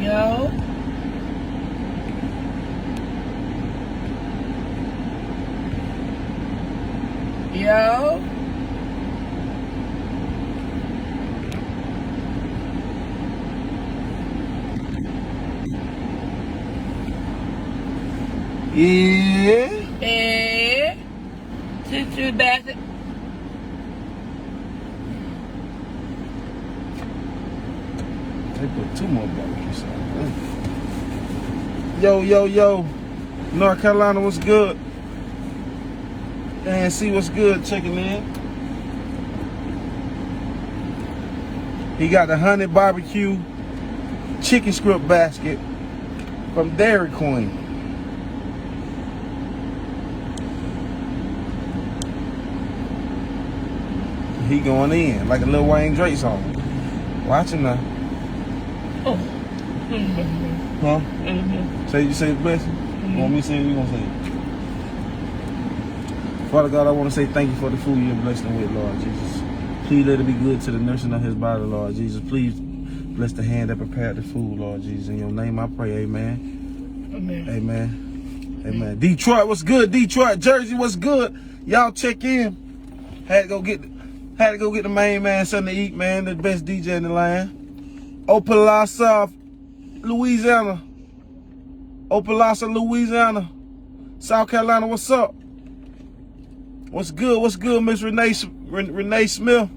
Yo. Yo. Yeah. Eh. Choo-choo bastard. They put 2 more barbecue sauce. Yo. North Carolina, what's good? And see what's good, checking in. He got the honey barbecue chicken strip basket from Dairy Queen. He going in like a Lil Wayne Drake song. Watch him now. Oh. Huh? Mm-hmm. Say the blessing. Mm-hmm. Want me to say it? You gonna say it? Father God, I want to say thank you for the food you're blessing him with, Lord Jesus. Please let it be good to the nursing of his body, Lord Jesus. Please bless the hand that prepared the food, Lord Jesus. In your name I pray, amen. Amen. Amen. Detroit, what's good? Detroit, Jersey, what's good? Y'all check in. Had to go get the main man something to eat, man. The best DJ in the land. Opelasa, Louisiana. South Carolina, what's up? What's good, Miss Renee Smith?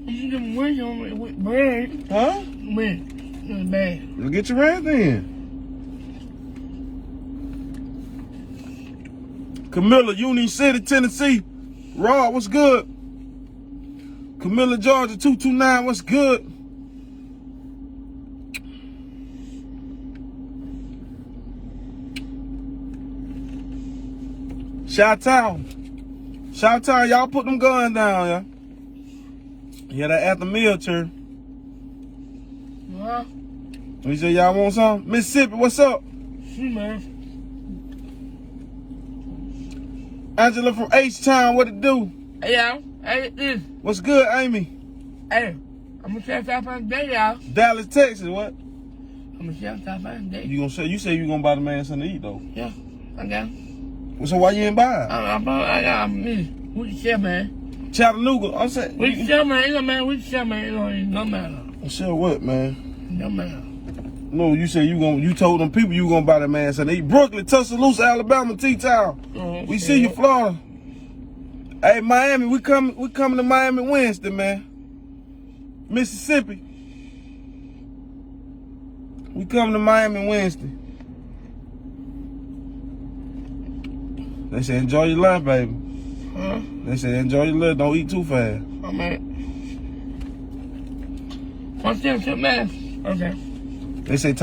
You can win with bread. Huh? Win. It's bad. Well, get your rent then. Camilla, Union City, Tennessee. Rod, what's good? Camilla, Georgia, 229, what's good? Shout-town, y'all put them guns down, yeah? Yeah, that after meal turn. Huh? You say y'all want some? Mississippi, what's up? Man. Angela from H-Town, what it do? Hey, y'all. Hey, this. What's good, Amy? Hey, I'm gonna shout out for the day, y'all. Dallas, Texas, what? I'm gonna shout out for the day. You say you gonna buy the man something to eat, though? Yeah, I got it. So why you ain't buy it? I got me. We can share, man. Chattanooga, I'm saying. We can share, man. Man. We can share, man. It don't matter. Share what, man? No matter. No, you said you told them people you gonna buy the man something to eat. Brooklyn, Tuscaloosa, Alabama, T-Town. We see you, Florida. Hey, Miami, we coming to Miami Wednesday, man. Mississippi. We coming to Miami Wednesday. They say enjoy your lunch, baby. Huh? They say enjoy your lunch, don't eat too fast. Oh, man. What's that, man? Okay. They say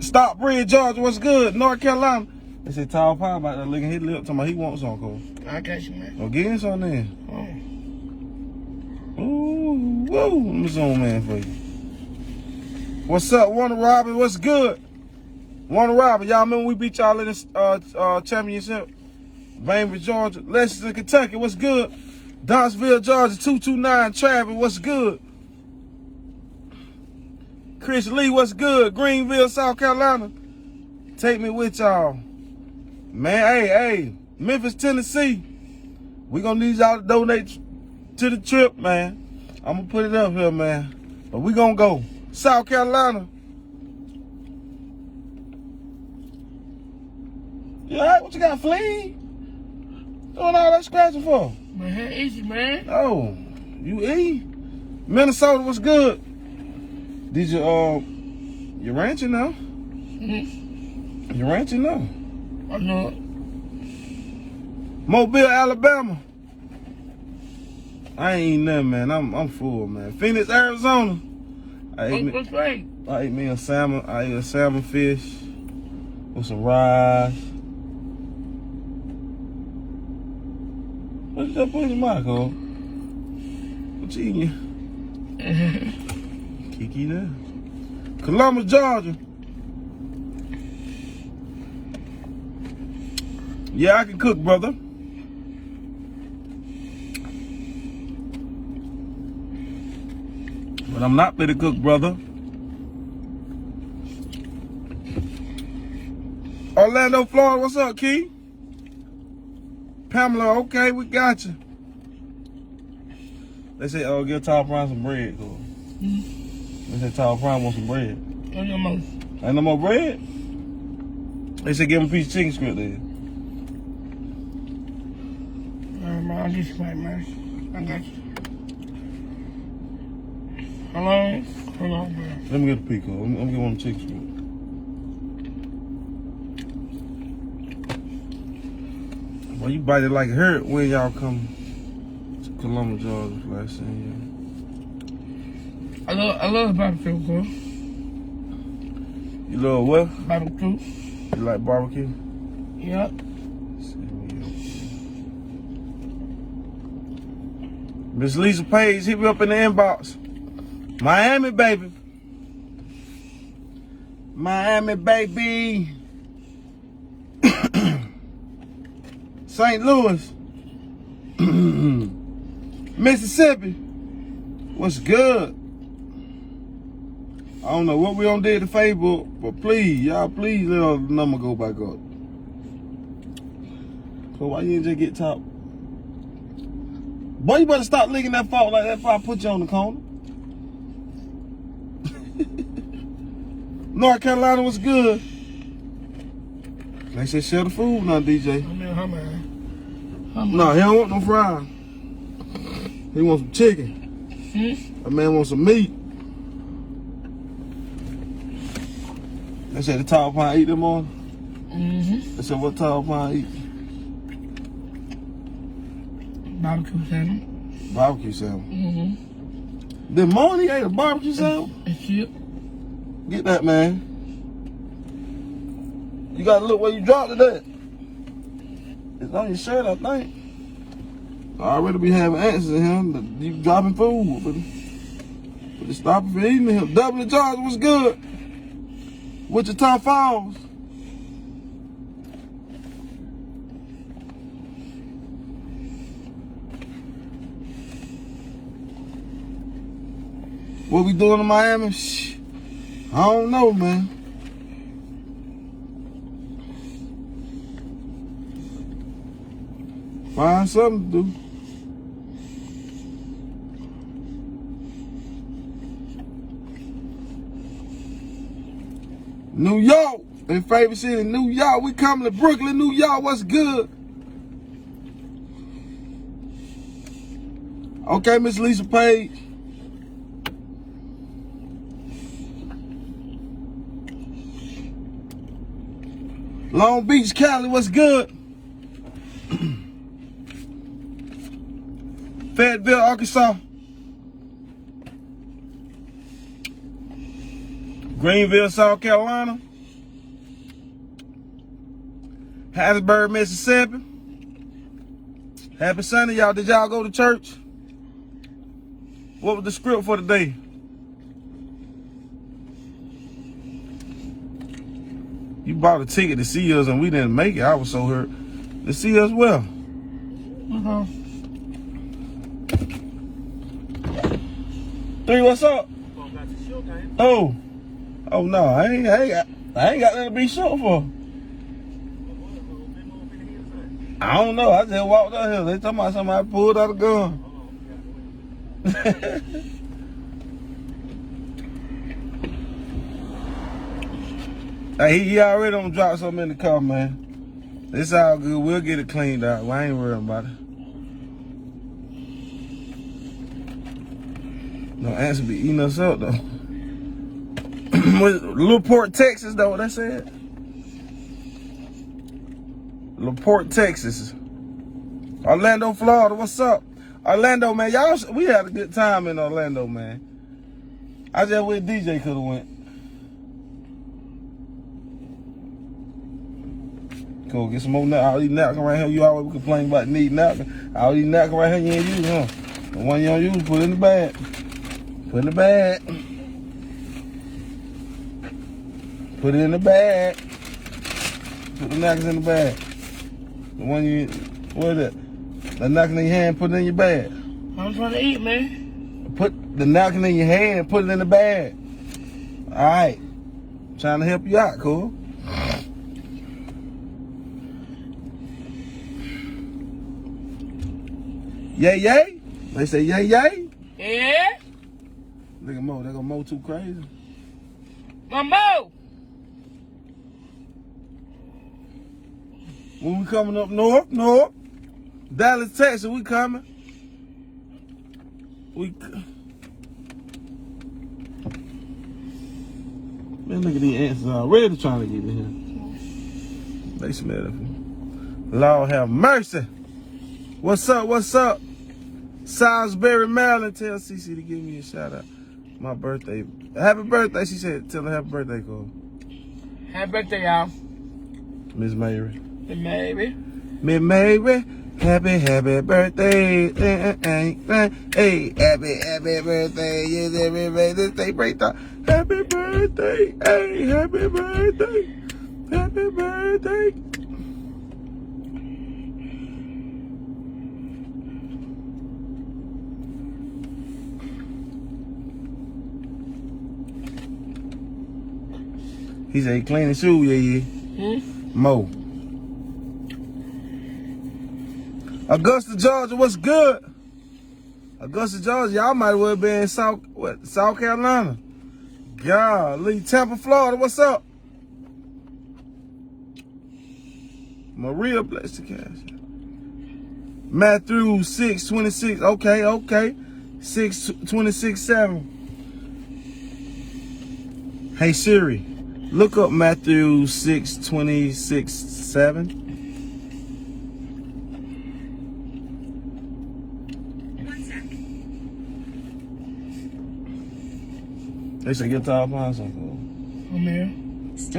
stop Bridge, Georgia, what's good? North Carolina. They say Tall Pie about that licking his lip, talking about he wants some, Cole. I got you, man. Oh, get in some then. Oh. Ooh, whoa, let me zoom in for you. What's up, Warner Robin? What's good? Warner Robin, y'all remember we beat y'all in this championship? Bainbridge, Georgia. Lexington, Kentucky, what's good? Don'tsville, Georgia, 229. Travis, what's good? Chris Lee, what's good? Greenville, South Carolina. Take me with y'all. Man, hey, Memphis, Tennessee. We gonna need y'all to donate to the trip, man. I'm gonna put it up here, man. But we gonna go. South Carolina. You alright? What you got, flea? Doing all that scratching for? Man, easy, man. Oh, you eat? Minnesota, what's good? Did you ranching now? Mm-hmm. You ranching now? I know it. Mobile, Alabama. I ain't eating nothing, man. I'm full, man. Phoenix, Arizona. I ate me a salmon. I ate a salmon fish with some rice. What you just put in your mouth, Cole? What you eating? Kiki there. Columbus, Georgia. Yeah, I can cook, brother. But I'm not fit to cook, brother. Orlando, Florida. What's up, Key? Pamela, okay, we got you. They say, oh, give Tall Prime some bread, cool. They say Tall Prime want some bread. Ain't no more. Ain't no more bread? They said give him a piece of chicken strip there. Man, I'll get you right, man. I got you. Hold on, man. Let me get a piece, cool. Let me get one of the chicken strip. Well, you bite it like it hurt when y'all come to Columbus, Georgia last time. I love barbecue, bro. You love what? Barbecue. You like barbecue? Yep. Miss Lisa Page, hit me up in the inbox. Miami, baby. Miami, baby. St. Louis. Mississippi. What's good? I don't know what we on did to Facebook, but please, y'all, please let our number go back up. So why you didn't just get top? Boy, you better stop licking that fault like that before I put you on the corner. North Carolina was good. They said share the food now, DJ. I mean, how man? No, he don't want no fries. He wants some chicken. That man wants some meat. They said the Tall Pine eat them on. They said what Tall Pine eat? Barbecue salmon. Barbecue salmon. Then Monty ate a barbecue salmon? Yep. Get that, man. You gotta look where you dropped it at. It's on your shirt, I think. I already be having answers in him. You dropping food. But stop from eating him. Double the charge was good. Wichita Falls. What we doing in Miami? Shh. I don't know, man. Find something to do. New York, in favorite city, New York. We coming to Brooklyn, New York. What's good? Okay, Miss Lisa Page. Long Beach, Cali. What's good? Fayetteville, Arkansas. Greenville, South Carolina. Harrisburg, Mississippi. Happy Sunday, y'all. Did y'all go to church? What was the script for today? You bought a ticket to see us and we didn't make it. I was so hurt. To see us well. Three, what's up? Oh no, I ain't got nothing to be short for. I don't know. I just walked out here. They talking about somebody pulled out a gun. Hey, he already done dropped something in the car, man. It's all good. We'll get it cleaned out. Well, I ain't worried about it. No answer be eating us up though. LaPorte, Texas though, what I said? LaPorte, Texas. Orlando, Florida, what's up? Orlando, man, we had a good time in Orlando, man. I just wish DJ could have went. Cool, get some more napkins. All these napkins right here, you always complain about needing napkins. All these napkins right here, you ain't using, huh? The one you don't use, put in the bag. Put in the bag. Put it in the bag. Put the napkins in the bag. The one you, what is that? The napkin in your hand, put it in your bag. I'm trying to eat, man. Put the napkin in your hand, put it in the bag. All right. Trying to help you out, cool. Yay, yay? They say yay, yay? Yeah? Look at Mo. They go Mo too crazy. Mamo! When we coming up north, Dallas, Texas, we coming. Man, look at these answers already trying to get in here. They smell it. Lord have mercy. What's up? What's up? Salisbury, Maryland. Tell Cece to give me a shout out. My birthday. Happy birthday, she said. Tell her happy birthday, Cole. Happy birthday, y'all. Miss Mary. Miss Mary. Miss Mary. Happy birthday. Hey, happy birthday. Yes, everybody. This day break time. Happy birthday. Hey, happy birthday. Happy birthday. He said he clean his shoe, yeah. Mo. Augusta, Georgia, what's good? Augusta, Georgia, y'all might well be in South Carolina. Golly, Tampa, Florida, what's up? Maria, bless the cash. Matthew 6:26, okay. 6:26:7. Hey Siri, look up Matthew 6:26:7. They say guitar upon something. I'm here.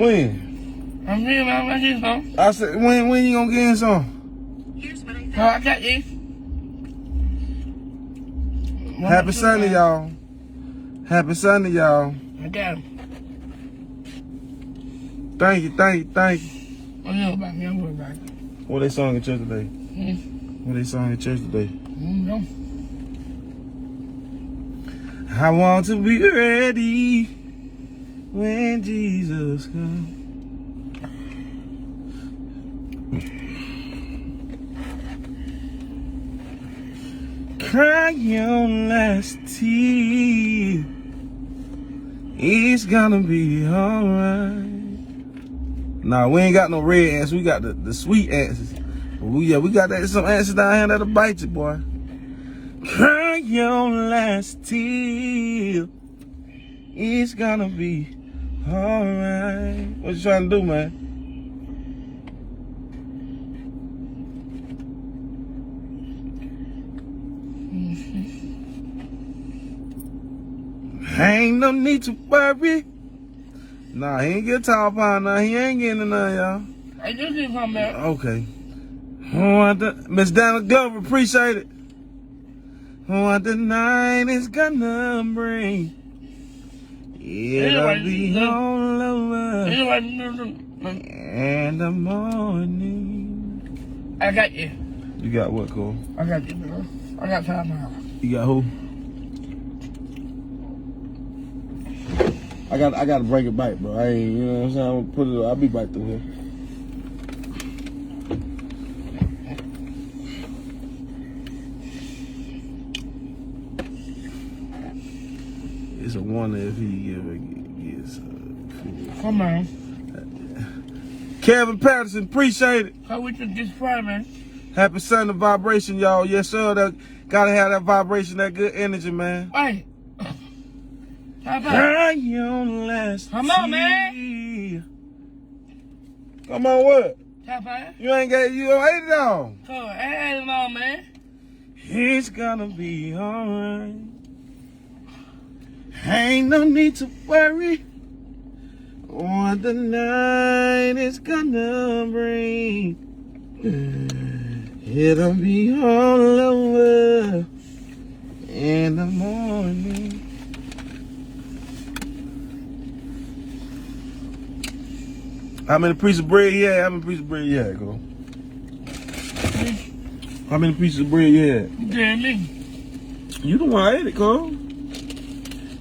When? I'm here, man. I'm here, son. I said, when you gonna get in some? Here's what I Oh, found. I got you. Happy Sunday, y'all. Happy Sunday, y'all. I got him. Thank you. I know about me. I'm worried about it. What they sung in church today? What they sung in church today? No. I want to be ready when Jesus comes. Cry your last tear. It's gonna be alright. Nah, we ain't got no red ants. We got the sweet answers. We got some answers down here that'll bite you, boy. Cry your last tear. It's gonna be alright. What you trying to do, man? Ain't no need to worry. Nah, he ain't get tall pine now. He ain't getting none, y'all. I just need something back. Okay. Miss Dana Glover, appreciate it. What the night is gonna bring, it'll be all over in the morning. I got you. You got what, Cole? I got you, bro. I got time now. You got who? I gotta break it back, bro. I ain't, you know what I'm saying? I'm gonna put it. I'll be back through here. It's a wonder if he ever gets food. Come on. Kevin Patterson, appreciate it. How we took this Friday, man? Happy Sunday vibration, y'all. Yes, sir. Gotta have that vibration, that good energy, man. Hey. How about? Cry your last Come on, tear. man. Come on, what? How about? You ain't ate it all. Come on, hey, on, man. It's gonna be alright. Ain't no need to worry what the night is gonna bring. It'll be all over in the morning. How many pieces of bread you had? How many pieces of bread you had, go? How many pieces of bread you had? You damn me. You the one I ate it, Cole.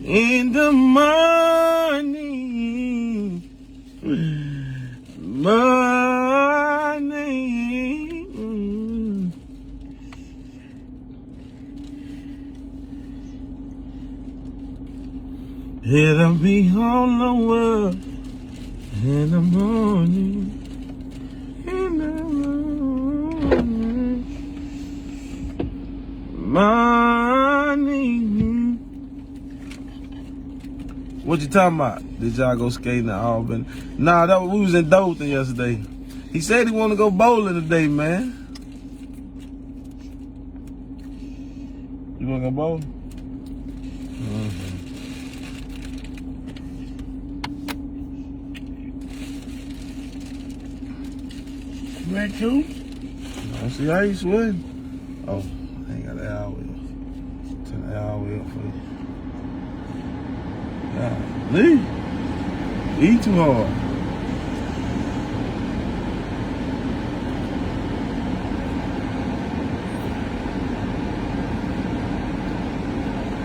In the morning, It'll be all over in the morning. In the morning. Morning. What you talking about? Did y'all go skating at Albany? Nah, we was in Dothan yesterday. He said he want to go bowling today, man. You want to go bowling? Red too? I see how you sweating. Oh, I ain't got the air wheel. Turn the air wheel for you. Golly. Eat too hard.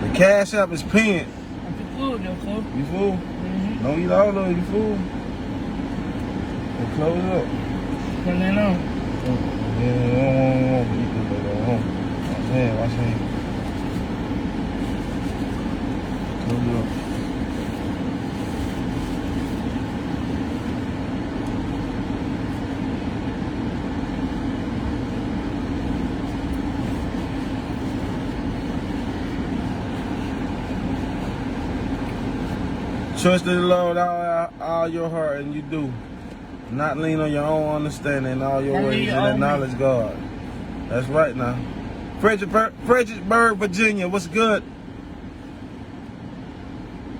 The cash app is pinned. I'm too full though, cuz. You fool? Mm-hmm. Don't eat all of it, you fool. And close it up. Turn that on. Yeah, watch me. Close it up. Trust in the Lord all your heart, and you do. Not lean on your own understanding in all your ways, and acknowledge God. That's right now. Fredericksburg, Virginia, what's good?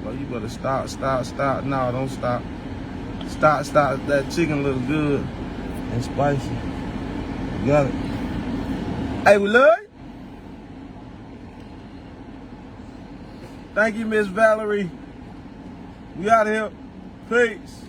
Well, you better stop. No, don't stop. Stop. That chicken looks good and spicy. You got it. Hey, we love you. Thank you, Miss Valerie. We out of here. Peace.